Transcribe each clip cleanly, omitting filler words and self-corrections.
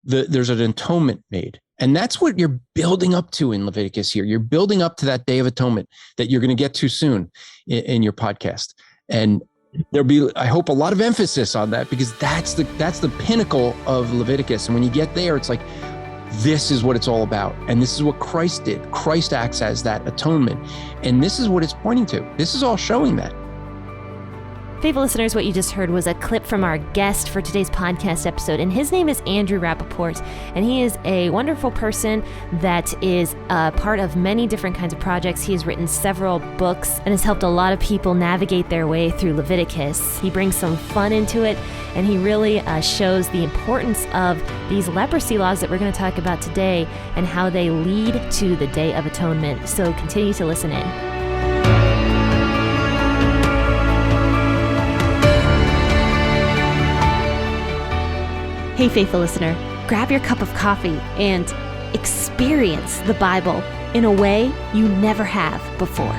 there's an atonement made. And that's what you're building up to in Leviticus here. You're building up to that Day of Atonement that you're going to get to soon in your podcast. And there'll be, I hope, a lot of emphasis on that, because that's the pinnacle of Leviticus. And when you get there, it's like, this is what it's all about. And this is what Christ did. Christ acts as that atonement. And this is what it's pointing to. This is all showing that. Faithful listeners, what you just heard was a clip from our guest for today's podcast episode, and his name is Andrew Rappaport, and he is a wonderful person that is a part of many different kinds of projects. He has written several books and has helped a lot of people navigate their way through Leviticus. He brings some fun into it, and he really shows the importance of these leprosy laws that we're going to talk about today and how they lead to the Day of Atonement. So continue to listen in. Hey, faithful listener, grab your cup of coffee and experience the Bible in a way you never have before.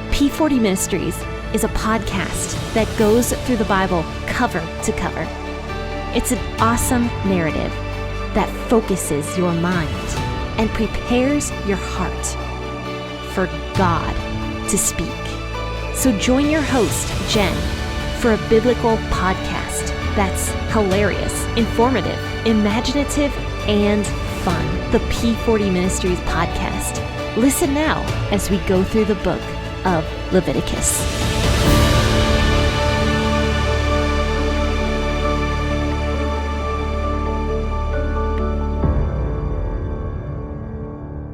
P40 Ministries is a podcast that goes through the Bible cover to cover. It's an awesome narrative that focuses your mind and prepares your heart for God to speak. So join your host, Jen, for a biblical podcast that's hilarious, informative, imaginative, and fun. The P40 Ministries podcast. Listen now as we go through the book of Leviticus.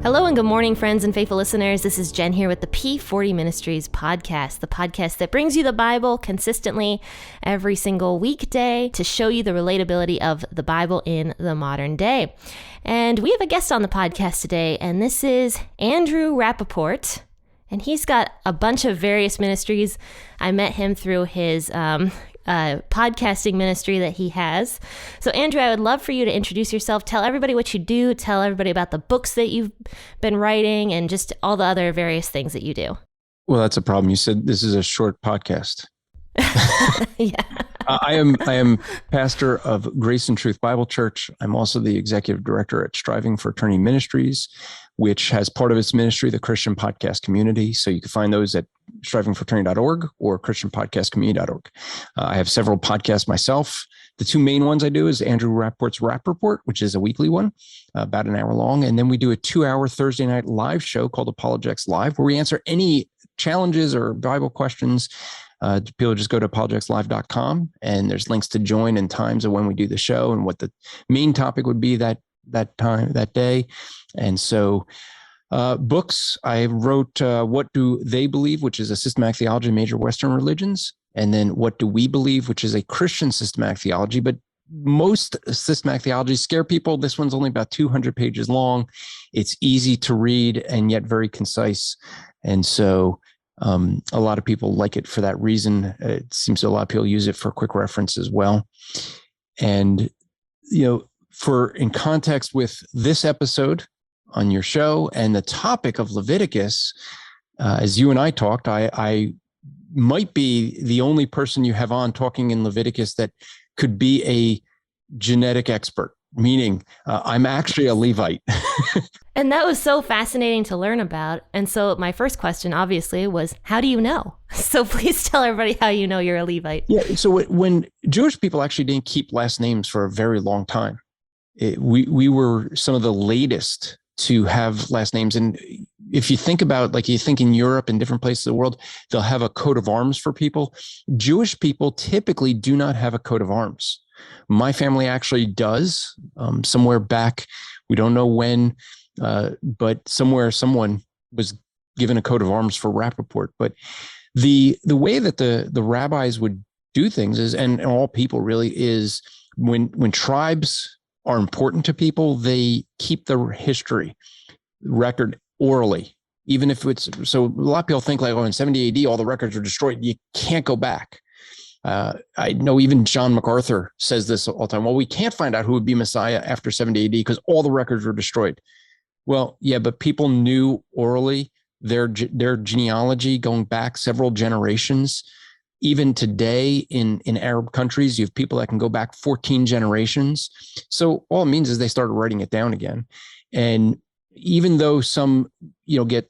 Hello and good morning, friends and faithful listeners. This is Jen here with the P40 Ministries podcast, the podcast that brings you the Bible consistently every single weekday to show you the relatability of the Bible in the modern day. And we have a guest on the podcast today, and this is Andrew Rappaport. And he's got a bunch of various ministries. I met him through his podcasting ministry that he has. So Andrew, I would love for you to introduce yourself. Tell everybody what you do. Tell everybody about the books that you've been writing and just all the other various things that you do. Well, that's a problem. You said this is a short podcast. Yeah. I am pastor of Grace and Truth Bible Church. I'm also the executive director at Striving for Eternity Ministries, which has part of its ministry, the Christian Podcast Community. So you can find those at strivingforeternity.org or christianpodcastcommunity.org. I have several podcasts myself. The two main ones I do is Andrew Rappaport's Rapport, which is a weekly one, about an hour long. And then we do a 2-hour Thursday night live show called Apologetics Live, where we answer any challenges or Bible questions. People just go to apologeticslive.com, and there's links to join and times of when we do the show and what the main topic would be that day. And so books, I wrote What Do They Believe, which is a systematic theology of major Western religions. And then What Do We Believe, which is a Christian systematic theology. But most systematic theologies scare people. This one's only about 200 pages long. It's easy to read and yet very concise. And so a lot of people like it for that reason. It seems a lot of people use it for quick reference as well. And, in context with this episode on your show and the topic of Leviticus, as you and I talked, I might be the only person you have on talking in Leviticus that could be a genetic expert, meaning I'm actually a Levite. And that was so fascinating to learn about. And so my first question, obviously, was, how do you know? So please tell everybody how you know you're a Levite. Yeah. So when Jewish people actually didn't keep last names for a very long time, we were some of the latest to have last names. And if you think about, like you think in Europe and different places of the world, they'll have a coat of arms for people. Jewish people typically do not have a coat of arms. My family actually does. Somewhere back, we don't know when, but somewhere someone was given a coat of arms for Rappaport. But the way that the rabbis would do things is, and all people really, is when tribes are important to people, they keep the history record orally, even if it's, so a lot of people think like, in 70 AD, all the records are destroyed. You can't go back. I know even John MacArthur says this all the time. Well, we can't find out who would be Messiah after 70 AD because all the records were destroyed. Well, yeah, but people knew orally their genealogy going back several generations, even today in Arab countries, you have people that can go back 14 generations. So all it means is they started writing it down again. And even though some, get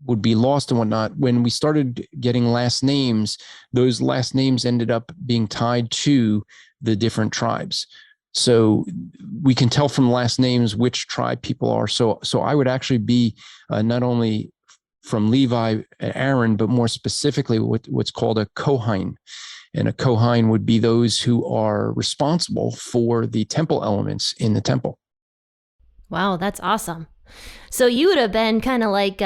would be lost and whatnot, when we started getting last names, those last names ended up being tied to the different tribes. So we can tell from last names which tribe people are. So I would actually be not only from Levi, Aaron, but more specifically what's called a Kohen. And a Kohen would be those who are responsible for the temple elements in the temple. Wow, that's awesome. So you would have been kind of like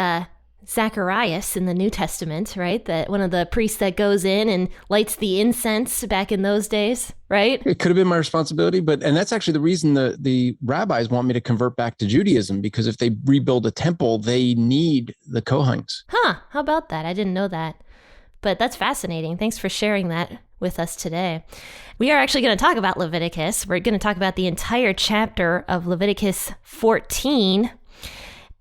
Zacharias in the New Testament, right? That one of the priests that goes in and lights the incense back in those days, right? It could have been my responsibility, and that's actually the reason the rabbis want me to convert back to Judaism, because if they rebuild a temple, they need the Kohens. Huh, how about that? I didn't know that. But that's fascinating. Thanks for sharing that with us today. We are actually going to talk about Leviticus. We're going to talk about the entire chapter of Leviticus 14.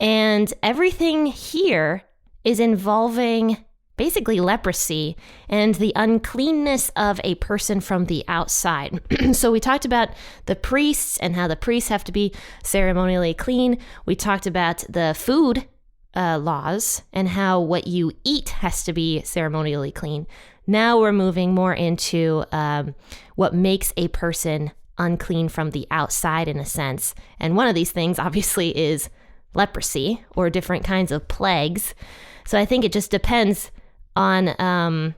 And everything here is involving basically leprosy and the uncleanness of a person from the outside. So we talked about the priests and how the priests have to be ceremonially clean. We talked about the food laws and how what you eat has to be ceremonially clean. Now we're moving more into what makes a person unclean from the outside, in a sense. And one of these things, obviously, is leprosy or different kinds of plagues. So I think it just depends on,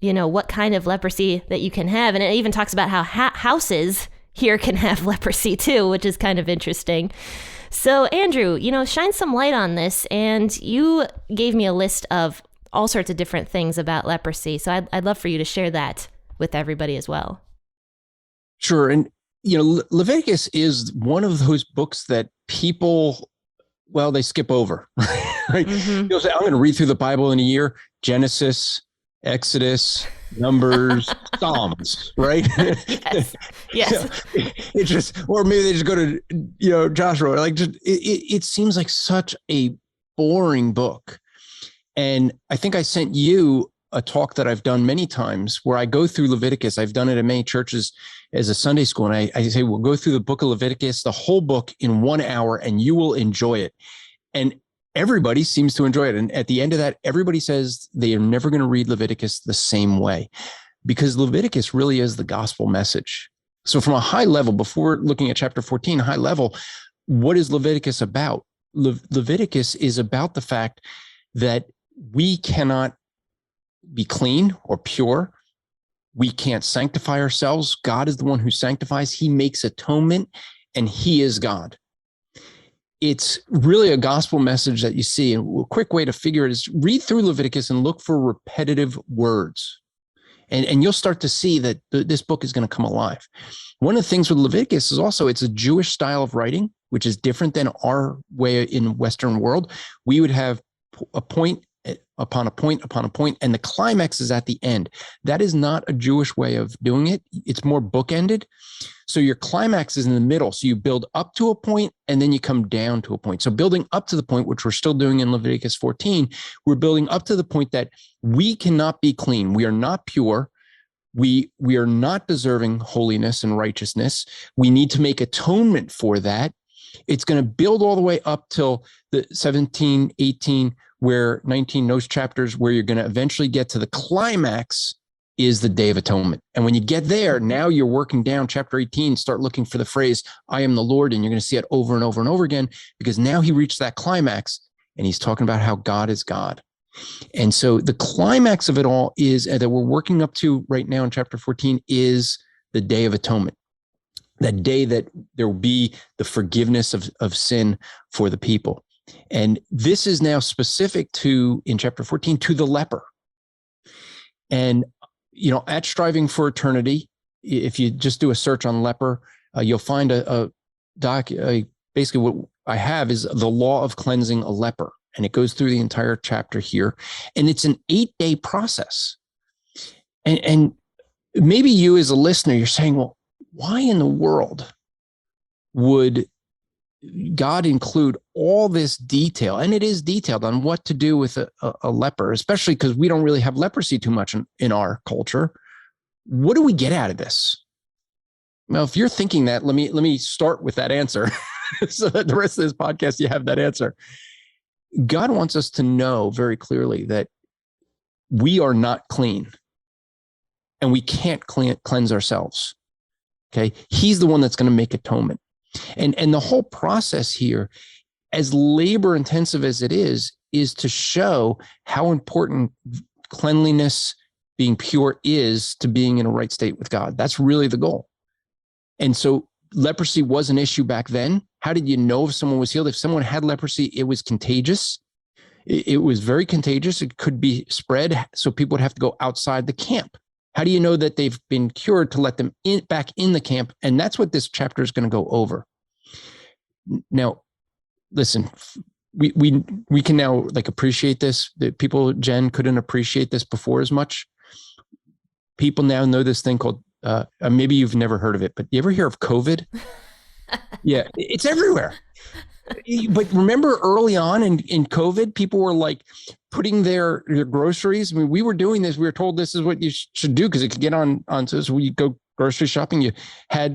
what kind of leprosy that you can have. And it even talks about how houses here can have leprosy too, which is kind of interesting. So Andrew, shine some light on this. And you gave me a list of all sorts of different things about leprosy. So I'd love for you to share that with everybody as well. Sure. And, Leviticus is one of those books that people, they skip over, right? Mm-hmm. You'll say, I'm going to read through the Bible in a year: Genesis, Exodus, Numbers, Psalms, right? Yes. It just, or maybe they just go to, Joshua. Like, it seems like such a boring book. And I think I sent you a talk that I've done many times where I go through Leviticus. I've done it in many churches as a Sunday school. And I say, we'll go through the book of Leviticus, the whole book in 1 hour, and you will enjoy it. And everybody seems to enjoy it. And at the end of that, everybody says they are never going to read Leviticus the same way, because Leviticus really is the gospel message. So from a high level, before looking at chapter 14, high level, what is Leviticus about? Leviticus is about the fact that we cannot be clean or pure. We can't sanctify ourselves. God is the one who sanctifies. He makes atonement, and he is God. It's really a gospel message that you see. And a quick way to figure it is read through Leviticus and look for repetitive words. And you'll start to see that this book is going to come alive. One of the things with Leviticus is also it's a Jewish style of writing, which is different than our way in Western world. We would have a point upon a point upon a point, and the climax is at the end. That is not a Jewish way of doing it. It's more bookended. So your climax is in the middle. So you build up to a point and then you come down to a point. So building up to the point, which we're still doing in Leviticus 14, we're building up to the point that we cannot be clean. We are not pure. We are not deserving holiness and righteousness. We need to make atonement for that. It's going to build all the way up till the 17, 18, where 19, those chapters where you're going to eventually get to the climax is the Day of Atonement. And when you get there, now you're working down chapter 18, start looking for the phrase, I am the Lord. And you're going to see it over and over and over again, because now he reached that climax and he's talking about how God is God. And so the climax of it all is that we're working up to right now in chapter 14 is the Day of Atonement. That day that there will be the forgiveness of sin for the people. And this is now specific to, in chapter 14, to the leper. And, at Striving for Eternity, if you just do a search on leper, you'll find basically what I have is the law of cleansing a leper. And it goes through the entire chapter here. And it's an 8-day process. And maybe you as a listener, you're saying, well, why in the world would God include all this detail, and it is detailed on what to do with a leper, especially because we don't really have leprosy too much in our culture. What do we get out of this? Well, if you're thinking that, let me start with that answer so that the rest of this podcast, you have that answer. God wants us to know very clearly that we are not clean and we can't cleanse ourselves. Okay. He's the one that's going to make atonement. And the whole process here, as labor intensive as it is to show how important cleanliness, being pure, is to being in a right state with God. That's really the goal. And so leprosy was an issue back then. How did you know if someone was healed? If someone had leprosy, it was contagious. It was very contagious. It could be spread. So people would have to go outside the camp. How do you know that they've been cured to let them back in the camp? And that's what this chapter is going to go over. Now, listen, we can now like appreciate this. That people, Jen, couldn't appreciate this before as much. People now know this thing called, maybe you've never heard of it, but you ever hear of COVID? Yeah, it's everywhere. But remember early on in COVID, people were like putting their groceries. I mean, we were doing this. We were told this is what you should do because it could get on. So when you go grocery shopping,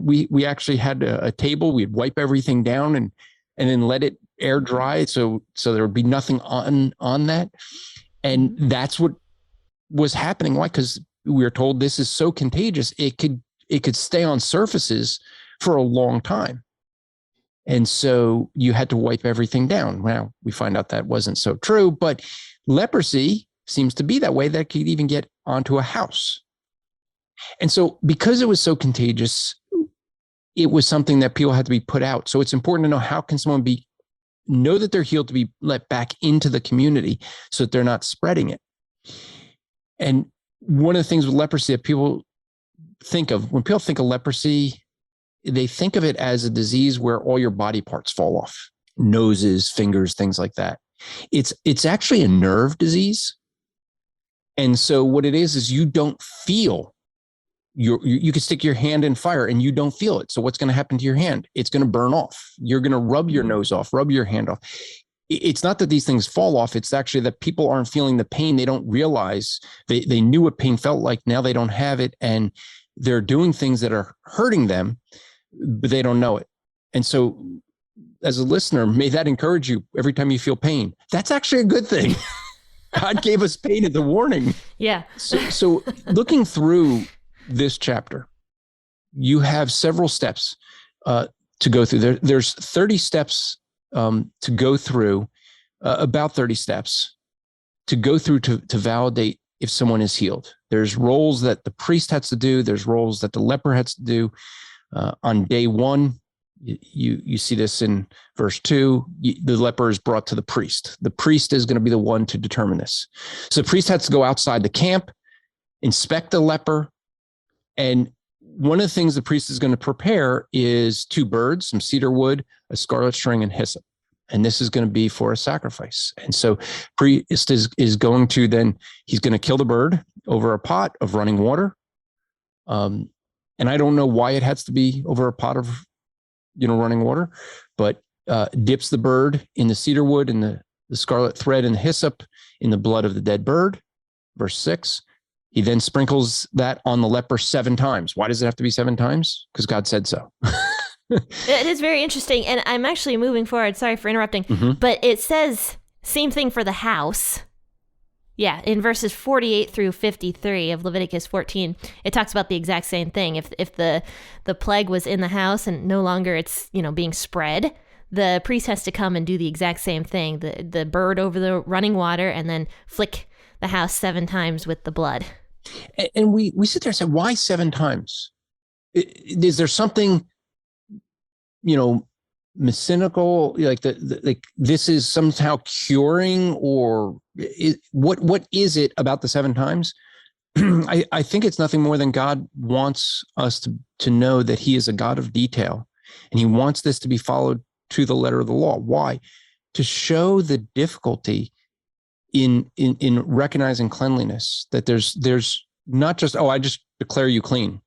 we actually had a table. We'd wipe everything down and then let it air dry. So there would be nothing on that. And that's what was happening. Why? Because we were told this is so contagious. It could stay on surfaces for a long time. And so you had to wipe everything down. Well, we find out that wasn't so true, but leprosy seems to be that way, that could even get onto a house. And so because it was so contagious, it was something that people had to be put out. So it's important to know, how can someone know that they're healed to be let back into the community so that they're not spreading it. And one of the things with leprosy that people think of, when people think of leprosy, they think of it as a disease where all your body parts fall off, noses, fingers, things like that. It's actually a nerve disease. And so what it is you don't feel you can stick your hand in fire and you don't feel it. So what's going to happen to your hand? It's going to burn off. You're going to rub your nose off, rub your hand off. It's not that these things fall off. It's actually that people aren't feeling the pain. They don't realize they knew what pain felt like. Now they don't have it. And they're doing things that are hurting them, but they don't know it. And so as a listener, may that encourage you every time you feel pain. That's actually a good thing. God gave us pain as a warning. Yeah. So looking through this chapter, you have several steps to go through. There's 30 steps to go through, about 30 steps to go through to validate if someone is healed. There's roles that the priest has to do. There's roles that the leper has to do. On day one, you see this in verse 2, the leper is brought to the priest. The priest is going to be the one to determine this. So the priest has to go outside the camp, inspect the leper. And one of the things the priest is going to prepare is 2 birds, some cedar wood, a scarlet string, and hyssop. And this is going to be for a sacrifice. And so priest is going to then, he's going to kill the bird over a pot of running water. And I don't know why it has to be over a pot of, running water, but dips the bird in the cedar wood and the scarlet thread and the hyssop in the blood of the dead bird. Verse 6. He then sprinkles that on the leper 7 times. Why does it have to be 7 times? Because God said so. It is very interesting. And I'm actually moving forward. Sorry for interrupting. Mm-hmm. But it says same thing for the house. Yeah, in verses 48 through 53 of Leviticus 14, it talks about the exact same thing. If the plague was in the house and no longer it's, being spread, the priest has to come and do the exact same thing. The bird over the running water and then flick the house 7 times with the blood. And we sit there and say, why 7 times? Is there something, cynical, like like this is somehow curing, or what is it about the 7 times? I think it's nothing more than God wants us to know that he is a God of detail, and he wants this to be followed to the letter of the law. Why? To show the difficulty in recognizing cleanliness, that there's not just, I just declare you clean,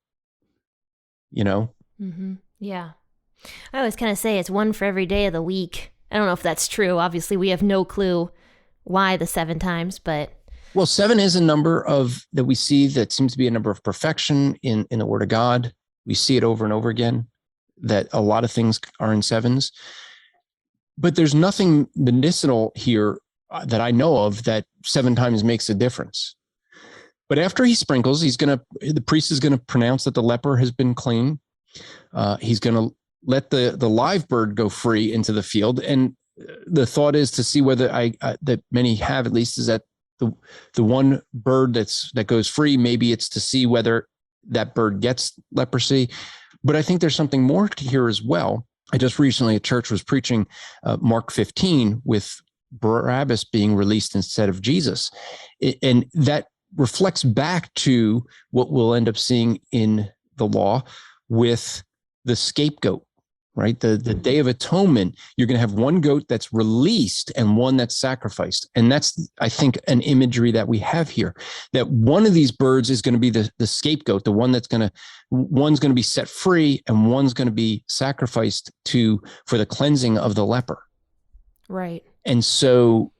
Mm-hmm. Yeah. I always kind of say it's one for every day of the week. I don't know if that's true. Obviously, we have no clue why the 7 times, but... Well, 7 is a number that we see that seems to be a number of perfection in the Word of God. We see it over and over again, that a lot of things are in 7s. But there's nothing medicinal here that I know of that 7 times makes a difference. But after he sprinkles, the priest is going to pronounce that the leper has been clean. He's going to let the live bird go free into the field. And the thought is to see whether that many have, at least, is that the one bird that goes free, maybe it's to see whether that bird gets leprosy. But I think there's something more to here as well. I just recently at church was preaching Mark 15 with Barabbas being released instead of Jesus. And that reflects back to what we'll end up seeing in the law with the scapegoat, right? The Day of Atonement, you're going to have one goat that's released and one that's sacrificed. And that's, I think, an imagery that we have here, that one of these birds is going to be the scapegoat, the one one's going to be set free and one's going to be sacrificed for the cleansing of the leper. Right. And so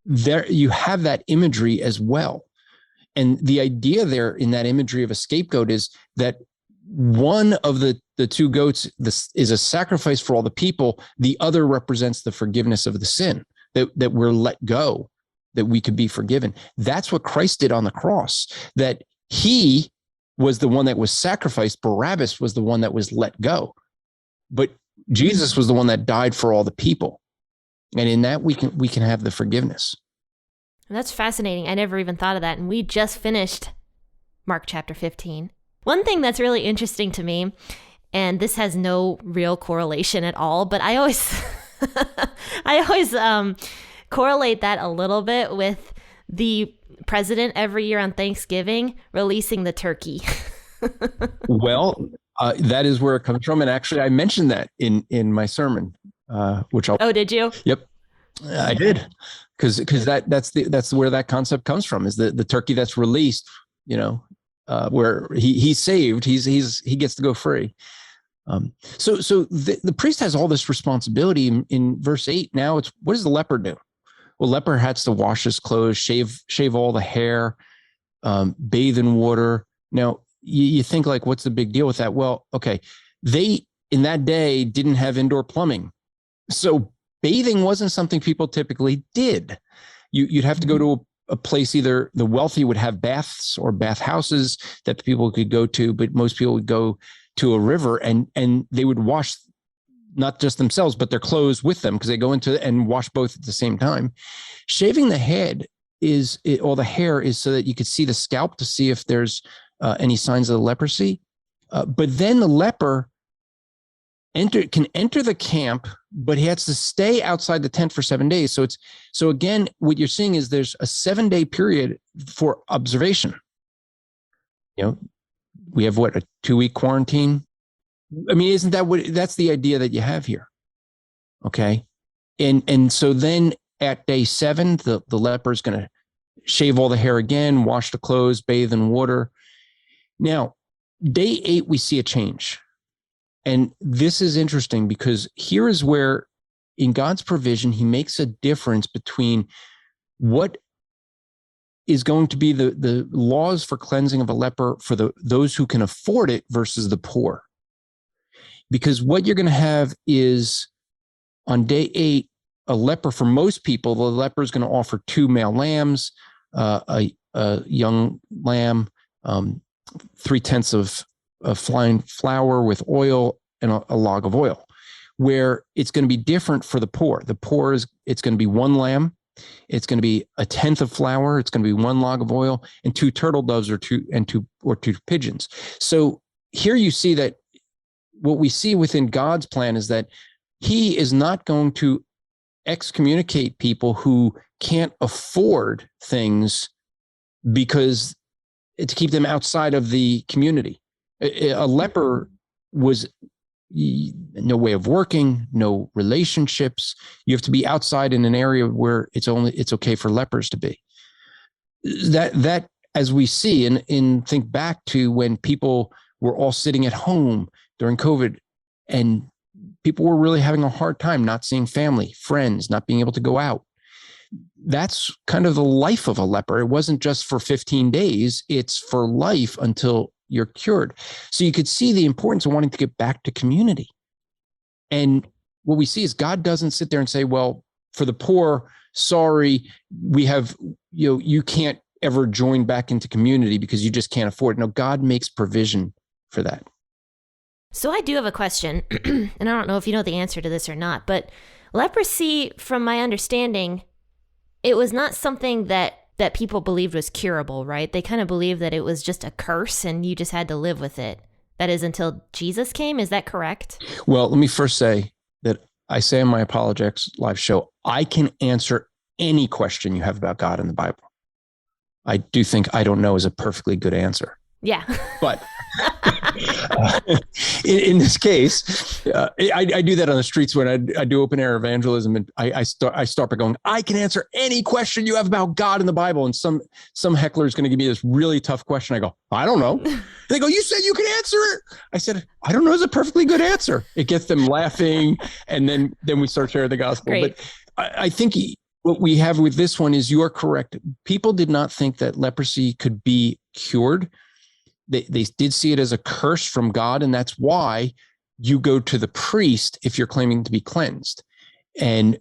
there you have that imagery as well. And the idea there in that imagery of a scapegoat is that one of the 2 goats is a sacrifice for all the people. The other represents the forgiveness of the sin, that we're let go, that we could be forgiven. That's what Christ did on the cross, that he was the one that was sacrificed. Barabbas was the one that was let go. But Jesus was the one that died for all the people. And in that we can have the forgiveness. That's fascinating. I never even thought of that. And we just finished Mark chapter 15. One thing that's really interesting to me, and this has no real correlation at all, but I always correlate that a little bit with the president every year on Thanksgiving releasing the turkey. Well, that is where it comes from. And actually, I mentioned that in my sermon, which I'll... Oh, did you? Yep, I did. Because that's where that concept comes from, is the turkey that's released, where he's saved, he gets to go free. So the priest has all this responsibility in verse 8. Now what does the leper do? Well, leper has to wash his clothes, shave all the hair, bathe in water. Now you think, like, what's the big deal with that? Well, okay, they in that day didn't have indoor plumbing, so bathing wasn't something people typically did. You'd have to go to a place, either the wealthy would have baths or bath houses that the people could go to, but most people would go to a river and they would wash not just themselves, but their clothes with them, because they go into and wash both at the same time. Shaving the head or the hair is so that you could see the scalp to see if there's any signs of the leprosy. But then the leper can enter the camp, but he has to stay outside the tent for 7 days. So again, what you're seeing is there's a 7-day period for observation. We have a 2-week quarantine. I mean, isn't that's the idea that you have here? Okay. And so then at day 7, the leper is going to shave all the hair again, wash the clothes, bathe in water. Now, day 8, we see a change. And this is interesting, because here is where, in God's provision, he makes a difference between what is going to be the laws for cleansing of a leper for those who can afford it versus the poor. Because what you're going to have is, on day 8, a leper, for most people, the leper is going to offer 2 male lambs, a young lamb, 3/10 of fine flour with oil, and a log of oil. Where it's going to be different for the poor. The poor it's going to be 1 lamb, it's going to be 1/10 of flour, it's going to be 1 log of oil, and 2 turtle doves or two pigeons. So here you see that what we see within God's plan is that he is not going to excommunicate people who can't afford things because to keep them outside of the community. A leper was no way of working, no relationships. You have to be outside in an area where it's okay for lepers to be. That as we see and think back to when people were all sitting at home during COVID, and people were really having a hard time not seeing family, friends, not being able to go out. That's kind of the life of a leper. It wasn't just for 15 days, it's for life until you're cured. So you could see the importance of wanting to get back to community. And what we see is God doesn't sit there and say, well, for the poor, sorry, we have, you can't ever join back into community because you just can't afford it. No, God makes provision for that. So I do have a question, and I don't know if you know the answer to this or not, but leprosy, from my understanding, it was not something that people believed was curable, right? They kind of believed that it was just a curse and you just had to live with it. That is until Jesus came. Is that correct? Well, let me first say that I say on my Apologetics live show, I can answer any question you have about God in the Bible. I do think I don't know is a perfectly good answer. Yeah. But in this case, I do that on the streets when I do open air evangelism, and I start by going, I can answer any question you have about God in the Bible. And some heckler is going to give me this really tough question. I go, I don't know. They go, you said you can answer it. I said, I don't know is a perfectly good answer. It gets them laughing, and then we start sharing the gospel. Great. But I think what we have with this one is, you are correct. People did not think that leprosy could be cured. They did see it as a curse from God, and that's why you go to the priest if you're claiming to be cleansed. And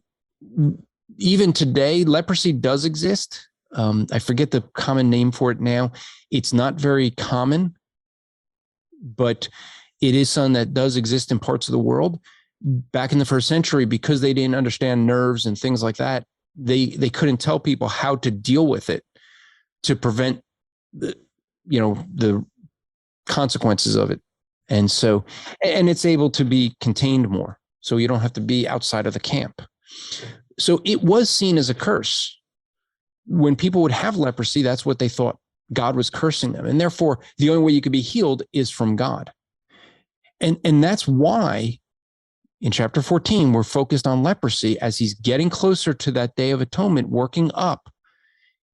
even today, leprosy does exist. I forget the common name for it now. It's not very common, but it is something that does exist in parts of the world. Back in the first century, because they didn't understand nerves and things like that, they couldn't tell people how to deal with it to prevent the consequences of it. And so, and it's able to be contained more. So you don't have to be outside of the camp. So it was seen as a curse. When people would have leprosy, that's what they thought. God was cursing them. And therefore, the only way you could be healed is from God. And that's why in chapter 14, we're focused on leprosy as he's getting closer to that Day of Atonement, working up.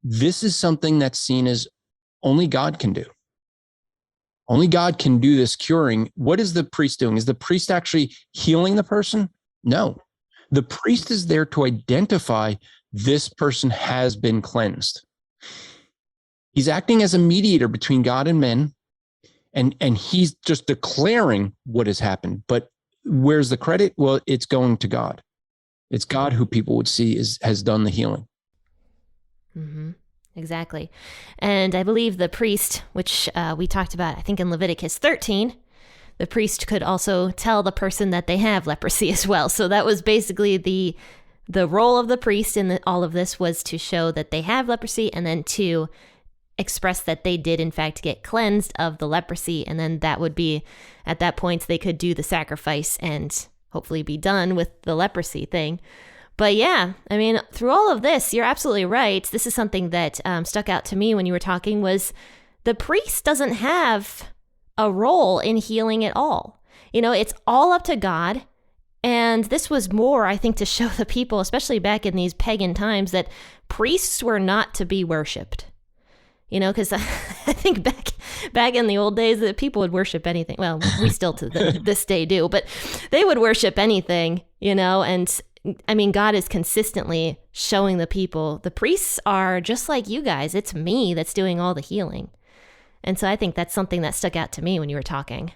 This is something that's seen as only God can do. Only God can do this curing. What is the priest doing? Is the priest actually healing the person? No. The priest is there to identify this person has been cleansed. He's acting as a mediator between God and men, and he's just declaring what has happened. But where's the credit? Well, it's going to God. It's God who people would see has done the healing. Mm-hmm. Exactly. And I believe the priest, which we talked about, I think in Leviticus 13, the priest could also tell the person that they have leprosy as well. So that was basically the role of the priest in all of this, was to show that they have leprosy and then to express that they did in fact get cleansed of the leprosy. And then that would be, at that point, they could do the sacrifice and hopefully be done with the leprosy thing. But yeah, I mean, through all of this, you're absolutely right. This is something that stuck out to me when you were talking, was the priest doesn't have a role in healing at all. It's all up to God. And this was more, I think, to show the people, especially back in these pagan times, that priests were not to be worshipped. Because I think back in the old days, that people would worship anything. Well, we still to this day do, but they would worship anything, and I mean, God is consistently showing the people, the priests are just like you guys. It's me that's doing all the healing. And so I think that's something that stuck out to me when you were talking.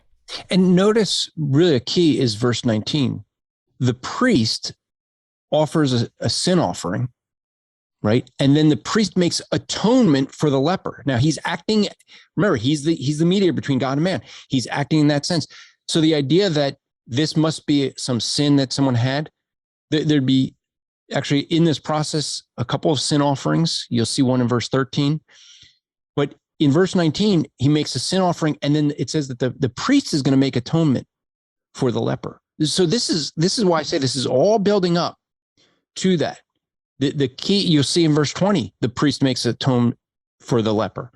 And notice, really a key is verse 19. The priest offers a sin offering, right? And then the priest makes atonement for the leper. Now he's acting, remember, he's the mediator between God and man. He's acting in that sense. So the idea that this must be some sin that someone had, there'd be actually in this process a couple of sin offerings. You'll see one in verse 13. But in verse 19, he makes a sin offering, and then it says that the priest is going to make atonement for the leper. So this is why I say this is all building up to that. The key you'll see in verse 20, the priest makes atonement for the leper.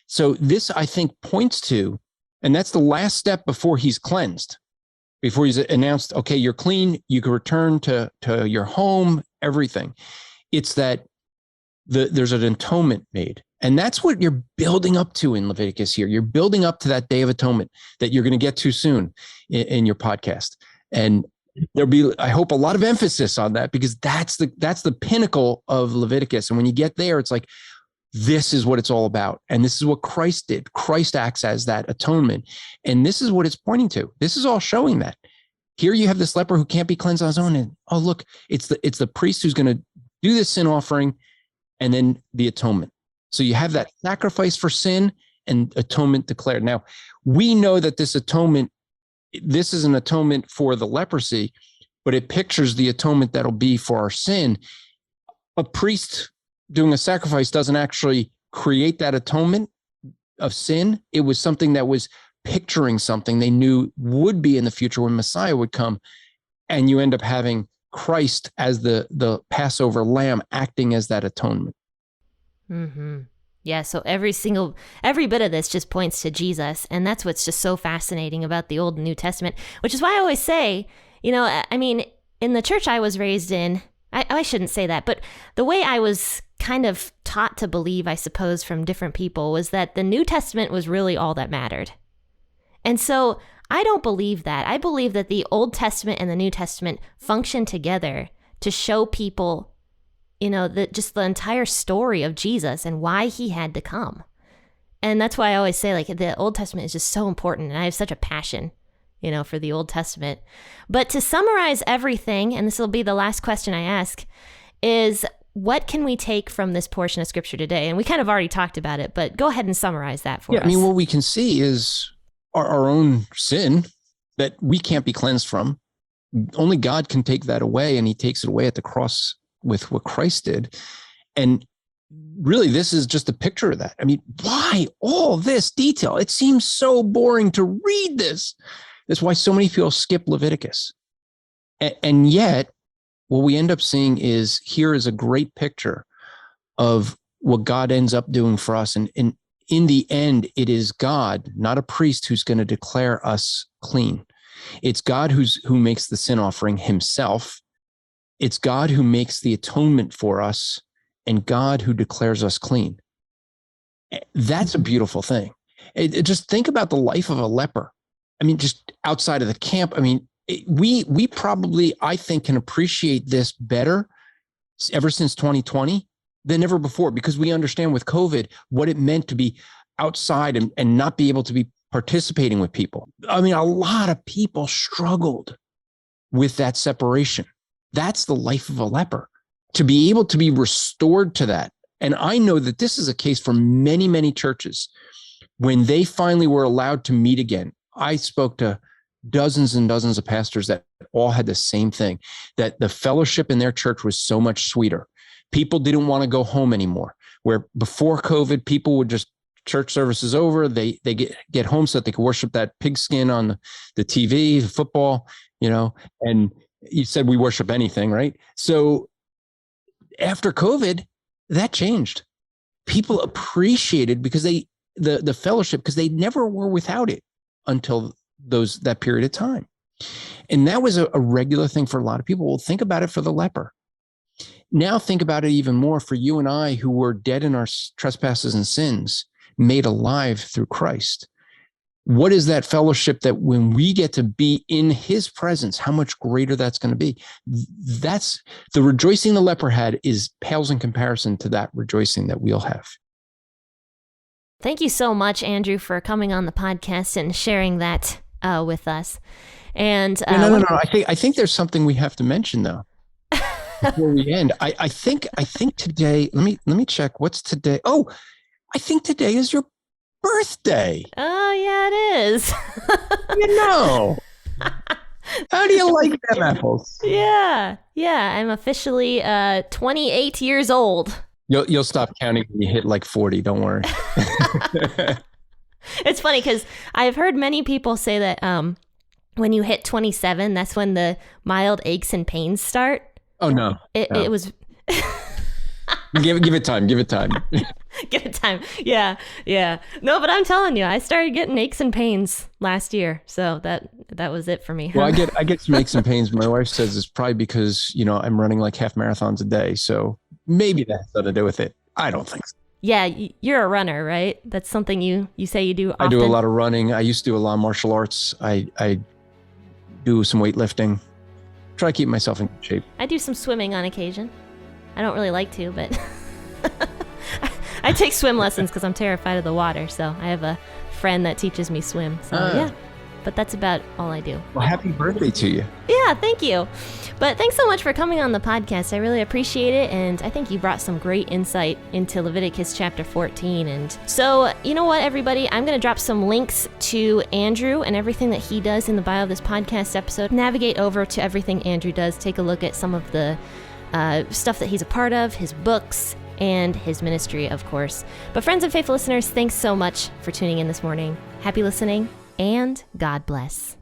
So this, I think, points to, and that's the last step before he's cleansed. Before he's announced, okay, you're clean, you can return to your home, everything. It's that there's an atonement made. And that's what you're building up to in Leviticus here. You're building up to that Day of Atonement that you're going to get to soon in your podcast. And there'll be, I hope, a lot of emphasis on that, because that's the pinnacle of Leviticus. And when you get there, it's like, this is what it's all about. And this is what Christ did. Christ acts as that atonement. And this is what it's pointing to. This is all showing that. Here you have this leper who can't be cleansed on his own. And oh, look, it's the priest who's going to do the sin offering and then the atonement. So you have that sacrifice for sin and atonement declared. Now, we know that this is an atonement for the leprosy, but it pictures the atonement that'll be for our sin. A priest doing a sacrifice doesn't actually create that atonement of sin. It was something that was picturing something they knew would be in the future when Messiah would come. And you end up having Christ as the Passover lamb acting as that atonement. Mm-hmm. Yeah, so every bit of this just points to Jesus. And that's what's just so fascinating about the Old and New Testament, which is why I always say, I mean, in the church I was raised in, I shouldn't say that, but the way I was kind of taught to believe, I suppose, from different people, was that the New Testament was really all that mattered. And so I don't believe that. I believe that the Old Testament and the New Testament function together to show people, just the entire story of Jesus and why he had to come. And that's why I always say, like, the Old Testament is just so important. And I have such a passion, for the Old Testament. But to summarize everything, and this will be the last question I ask, is what can we take from this portion of Scripture today? And we kind of already talked about it, but go ahead and summarize that for us. I mean, what we can see is our own sin that we can't be cleansed from. Only God can take that away, and he takes it away at the cross with what Christ did. And really, this is just a picture of that. I mean, why all this detail? It seems so boring to read this. That's why so many people skip Leviticus. And yet, what we end up seeing is, here is a great picture of what God ends up doing for us. And in the end, it is God, not a priest, who's going to declare us clean. It's God who makes the sin offering himself. It's God who makes the atonement for us, and God who declares us clean. That's a beautiful thing. Just think about the life of a leper. I mean, just outside of the camp. I mean, we probably, I think, can appreciate this better ever since 2020 than ever before, because we understand with COVID what it meant to be outside and not be able to be participating with people. I mean, a lot of people struggled with that separation. That's the life of a leper. To be able to be restored to that. And I know that this is a case for many, many churches. When they finally were allowed to meet again, I spoke to dozens and dozens of pastors that all had the same thing, that the fellowship in their church was so much sweeter. People didn't want to go home anymore. Where before COVID, people would just, church service is over, they get home so that they could worship that pigskin on the TV, the football, and you said we worship anything, right? So after COVID, that changed. People appreciated because the fellowship, because they never were without it until that period of time. And that was a regular thing for a lot of people. Well, think about it for the leper. Now think about it even more for you and I, who were dead in our trespasses and sins, made alive through Christ. What is that fellowship that when we get to be in his presence, how much greater that's going to be? That's the rejoicing the leper had pales in comparison to that rejoicing that we'll have. Thank you so much, Andrew, for coming on the podcast and sharing that with us. And no. I think there's something we have to mention though before we end. I think today. Let me check. What's today? Oh, I think today is your birthday. Oh, yeah, it is. How do you like them apples? Yeah, I'm officially 28 years old. You'll stop counting when you hit like 40. Don't worry. It's funny because I've heard many people say that when you hit 27, that's when the mild aches and pains start. Oh no! It was. Give it time. Give it time. Give it time. Yeah. No, but I'm telling you, I started getting aches and pains last year, so that was it for me. Well, I get some aches and pains. My wife says it's probably because I'm running like half marathons a day, so maybe that has something to do with it. I don't think so. Yeah, you're a runner, right? That's something you say you do often. I do a lot of running. I used to do a lot of martial arts. I do some weightlifting. try to keep myself in shape. I do some swimming on occasion. I don't really like to, but I take swim lessons because I'm terrified of the water. So I have a friend that teaches me swim. So yeah, but that's about all I do. Well, happy birthday to you. Yeah, thank you. But thanks so much for coming on the podcast. I really appreciate it. And I think you brought some great insight into Leviticus chapter 14. And so, you know what, everybody? I'm going to drop some links to Andrew and everything that he does in the bio of this podcast episode. Navigate over to everything Andrew does. Take a look at some of the stuff that he's a part of, his books, and his ministry, of course. But friends and faithful listeners, thanks so much for tuning in this morning. Happy listening, and God bless.